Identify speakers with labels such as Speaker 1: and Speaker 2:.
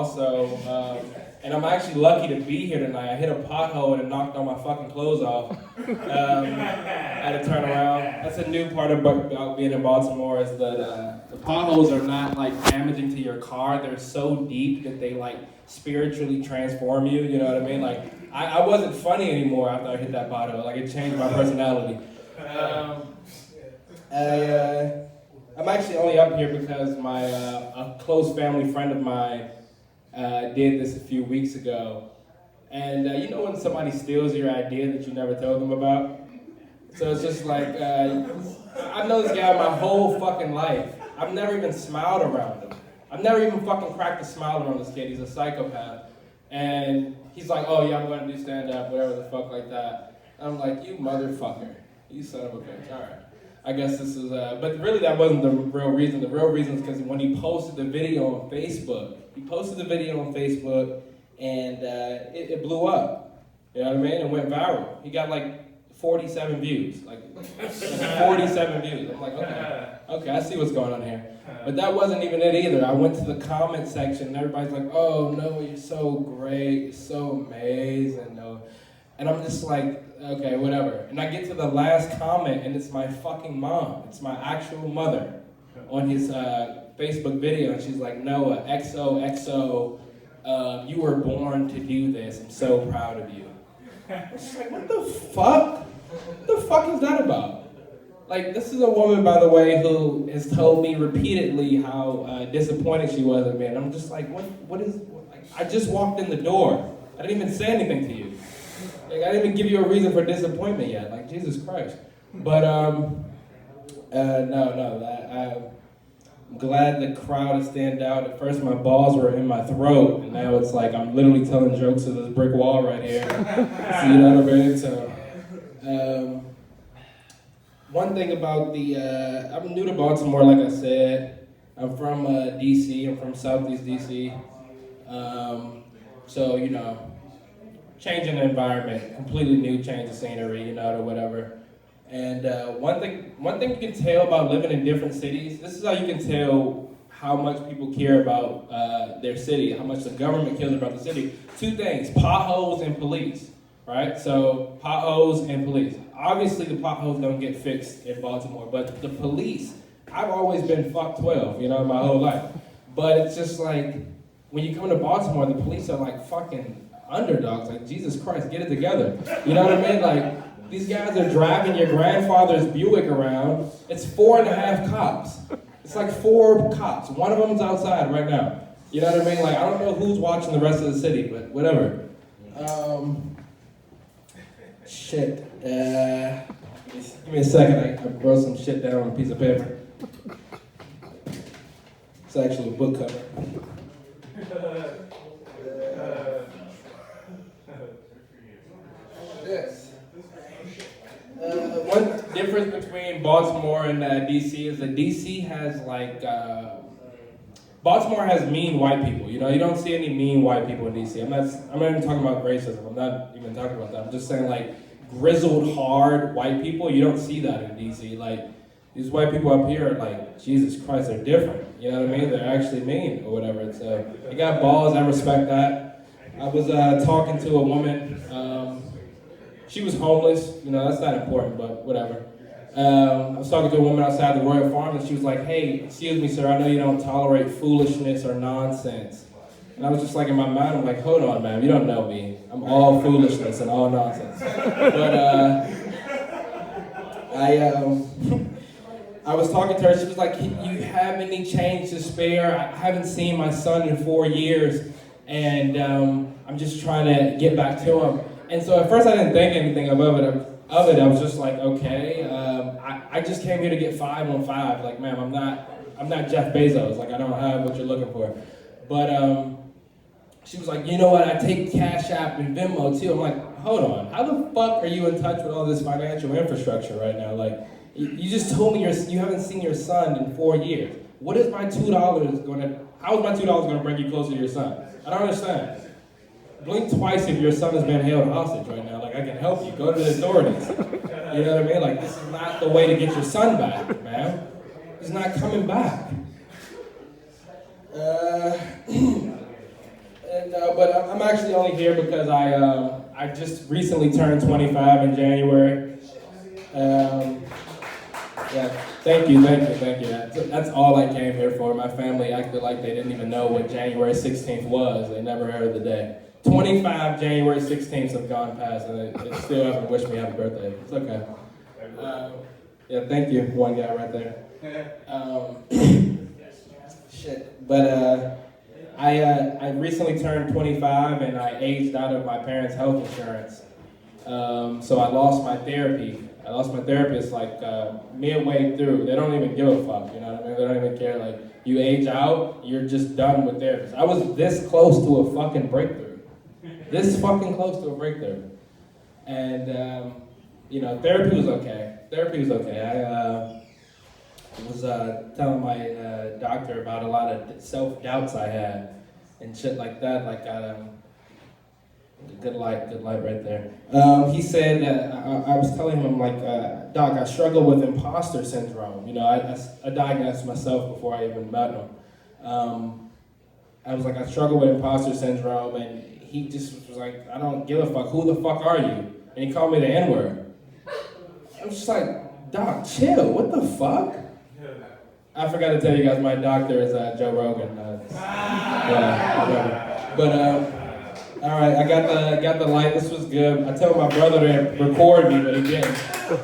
Speaker 1: also, and I'm actually lucky to be here tonight. I hit a pothole and it knocked all my fucking clothes off. I had to turn around. That's a new part about being in Baltimore is that the potholes are not like damaging to your car. They're so deep that they like spiritually transform you. You know what I mean? Like I wasn't funny anymore after I hit that pothole. Like it changed my personality. I'm actually only up here because a close family friend of mine did this a few weeks ago. And you know when somebody steals your idea that you never told them about? So it's just like, I've known this guy my whole fucking life. I've never even smiled around him. I've never even fucking cracked a smile around this kid. He's a psychopath. And he's like, oh yeah, I'm going to do stand-up, whatever the fuck like that. And I'm like, you motherfucker. You son of a bitch. All right. I guess this is, but really that wasn't the real reason. The real reason is because when he posted the video on Facebook, and it blew up. You know what I mean? It went viral. He got like 47 views, like 47 views. I'm like, okay, I see what's going on here. But that wasn't even it either. I went to the comment section and everybody's like, oh no, you're so great, you're so amazing. No. And I'm just like, okay, whatever. And I get to the last comment and it's my fucking mom. It's my actual mother on his Facebook video. And she's like, Noah, XOXO, you were born to do this. I'm so proud of you. It's like, what the fuck? What the fuck is that about? Like, this is a woman, by the way, who has told me repeatedly how disappointed she was in me. And I'm just like, what is, like, I just walked in the door. I didn't even say anything to you. Like, I didn't even give you a reason for disappointment yet. Like, Jesus Christ. But, I'm glad the crowd is stand out. At first, my balls were in my throat, and now it's like I'm literally telling jokes to this brick wall right here. See, you know what I mean? So, one thing about I'm new to Baltimore, like I said. I'm from D.C. I'm from Southeast D.C. So, you know, changing the environment, completely new change of scenery, you know, or whatever. And one thing you can tell about living in different cities, this is how you can tell how much people care about their city, how much the government cares about the city. Two things, potholes and police, right? So potholes and police. Obviously the potholes don't get fixed in Baltimore, but the police, I've always been fuck 12, you know, my whole life. But it's just like, when you come to Baltimore, the police are like fucking underdogs, like Jesus Christ, get it together. You know what I mean? Like, these guys are driving your grandfather's Buick around. It's 4.5 cops. It's like 4 cops. One of them's outside right now. You know what I mean? Like, I don't know who's watching the rest of the city, but whatever. Shit. Give me a second. I wrote some shit down on a piece of paper. It's actually a book cover. Yes. One difference between Baltimore and DC is that DC has like, Baltimore has mean white people. You know, you don't see any mean white people in DC. I'm not even talking about racism. I'm not even talking about that. I'm just saying like grizzled, hard white people. You don't see that in DC. Like these white people up here are like, Jesus Christ, they're different. You know what I mean? They're actually mean or whatever. So they got balls. I respect that. I was talking to a woman. She was homeless, you know, that's not important, but whatever. I was talking to a woman outside the Royal Farm, and she was like, hey, excuse me, sir, I know you don't tolerate foolishness or nonsense. And I was just like, in my mind, I'm like, hold on, man, you don't know me. I'm all foolishness and all nonsense. But I was talking to her, she was like, you have any change to spare? I haven't seen my son in 4 years, and I'm just trying to get back to him. And so at first I didn't think anything of it. I was just like, okay, I just came here to get 5 on 5. Like, ma'am, I'm not Jeff Bezos. Like, I don't have what you're looking for. But she was like, you know what? I take Cash App and Venmo too. I'm like, hold on. How the fuck are you in touch with all this financial infrastructure right now? Like, you just told me you haven't seen your son in 4 years. What is my $2 how is my $2 going to bring you closer to your son? I don't understand. Blink twice if your son has been held hostage right now. Like, I can help you. Go to the authorities. You know what I mean? Like, this is not the way to get your son back, man. He's not coming back. No, but I'm actually only here because I just recently turned 25 in January. Yeah, thank you. That's all I came here for. My family acted like they didn't even know what January 16th was. They never heard of the day. 25 January 16th have gone past, and they still haven't wished me happy birthday. It's okay. Yeah, thank you, one guy right there. Shit, but I recently turned 25 and I aged out of my parents' health insurance. So I lost my therapy. I lost my therapist like midway through. They don't even give a fuck, you know what I mean? They don't even care. Like, you age out, you're just done with therapists. I was this close to a fucking breakthrough. This fucking close to a breakthrough. And, you know, therapy was okay. I was telling my doctor about a lot of self-doubts I had and shit like that. Like, good light right there. He said, I was telling him, like, Doc, I struggle with imposter syndrome. You know, I diagnosed myself before I even met him. I was like, I struggle with imposter syndrome, and he just was like, I don't give a fuck. Who the fuck are you? And he called me the N-word. I was just like, Doc, chill. What the fuck? I forgot to tell you guys, my doctor is Joe Rogan. All right, I got the light. This was good. I told my brother to record me, but he didn't. So